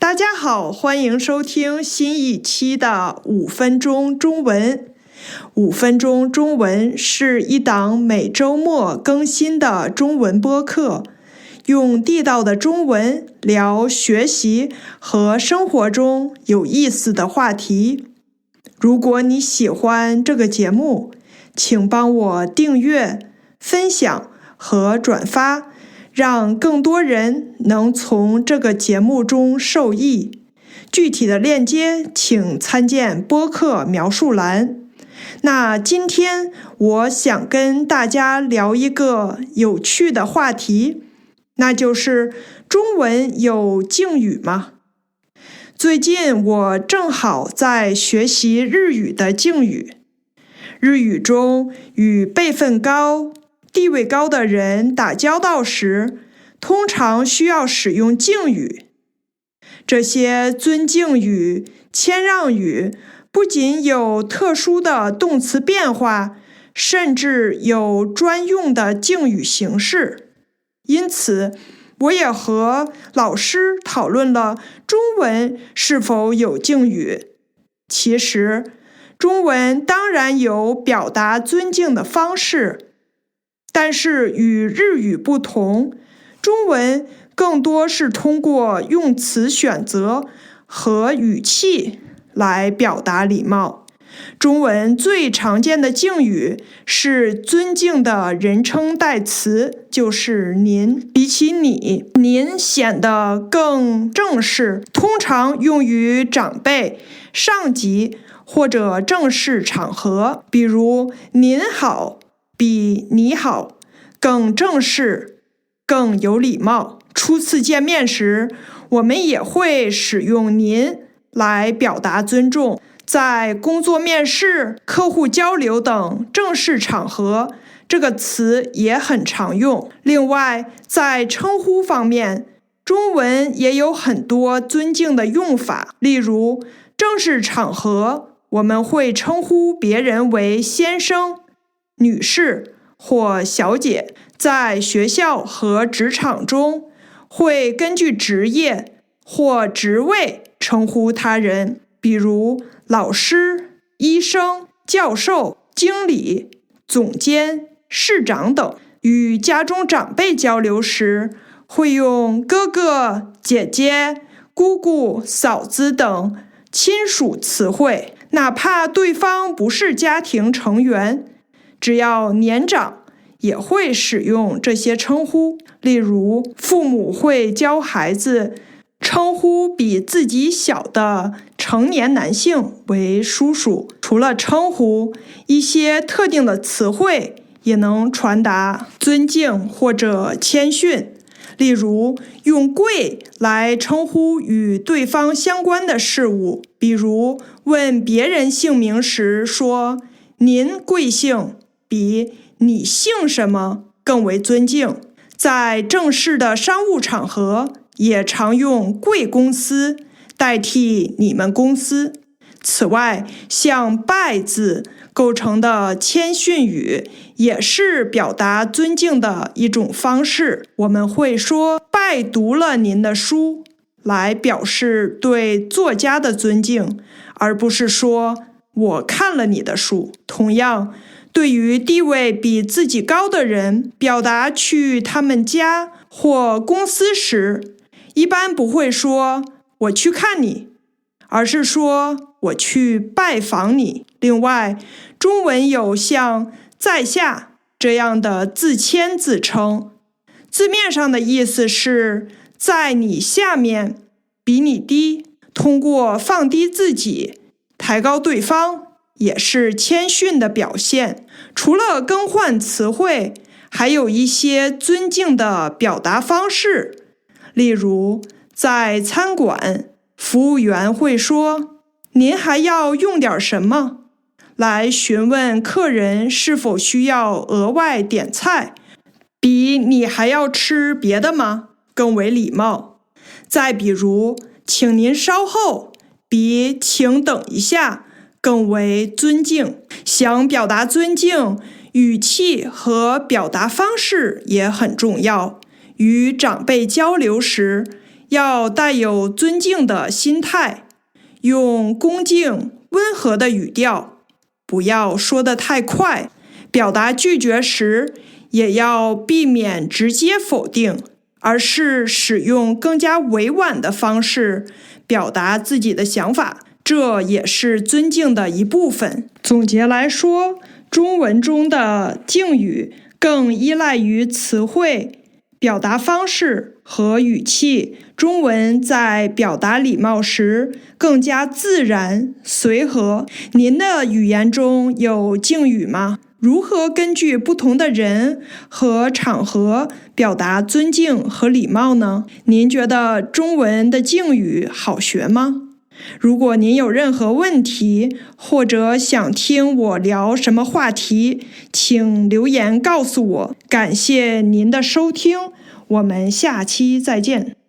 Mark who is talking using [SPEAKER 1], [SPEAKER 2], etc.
[SPEAKER 1] 大家好，欢迎收听新一期的5分钟中文。5分钟中文是一档每周末更新的中文播客，用地道的中文聊学习和生活中有意思的话题。如果你喜欢这个节目，请帮我订阅、分享和转发，让更多人能从这个节目中受益。具体的链接请参见播客描述栏。那今天我想跟大家聊一个有趣的话题，那就是中文有敬语吗？最近我正好在学习日语的敬语。日语中与辈分高、地位高的人打交道时，通常需要使用敬语。这些尊敬语、谦让语不仅有特殊的动词变化，甚至有专用的敬语形式。因此，我也和老师讨论了中文是否有敬语。其实，中文当然有表达尊敬的方式，但是与日语不同，中文更多是通过用词选择和语气来表达礼貌。中文最常见的敬语是尊敬的人称代词，就是您。比起你，您显得更正式，通常用于长辈、上级或者正式场合，比如您好比你好更正式、更有礼貌。初次见面时，我们也会使用您来表达尊重。在工作面试、客户交流等正式场合，这个词也很常用。另外，在称呼方面，中文也有很多尊敬的用法。例如，正式场合，我们会称呼别人为先生、女士或小姐。在学校和职场中，会根据职业或职位称呼他人，比如老师、医生、教授、经理、总监、市长等。与家中长辈交流时，会用哥哥、姐姐、姑姑、嫂子等亲属词汇，哪怕对方不是家庭成员，只要年长，也会使用这些称呼。例如，父母会教孩子称呼比自己小的成年男性为叔叔。除了称呼，一些特定的词汇也能传达尊敬或者谦逊。例如，用贵来称呼与对方相关的事物，比如问别人姓名时说您贵姓，比你姓什么更为尊敬。在正式的商务场合，也常用贵公司代替你们公司。此外，像拜字构成的谦逊语也是表达尊敬的一种方式。我们会说拜读了您的书，来表示对作家的尊敬，而不是说我看了你的书。同样，对于地位比自己高的人，表达去他们家或公司时，一般不会说我去看你，而是说我去拜访你。另外，中文有像在下这样的自谦自称，字面上的意思是在你下面，比你低，通过放低自己，抬高对方，也是谦逊的表现。除了更换词汇，还有一些尊敬的表达方式。例如，在餐馆，服务员会说您还要用点什么，来询问客人是否需要额外点菜，比你还要吃别的吗更为礼貌。再比如，请您稍后，比请等一下更为尊敬。想表达尊敬，语气和表达方式也很重要。与长辈交流时，要带有尊敬的心态，用恭敬、温和的语调，不要说得太快。表达拒绝时，也要避免直接否定，而是使用更加委婉的方式表达自己的想法，这也是尊敬的一部分。总结来说，中文中的敬语更依赖于词汇、表达方式和语气。中文在表达礼貌时更加自然、随和。您的语言中有敬语吗？如何根据不同的人和场合表达尊敬和礼貌呢？您觉得中文的敬语好学吗？如果您有任何问题，或者想听我聊什么话题，请留言告诉我。感谢您的收听，我们下期再见。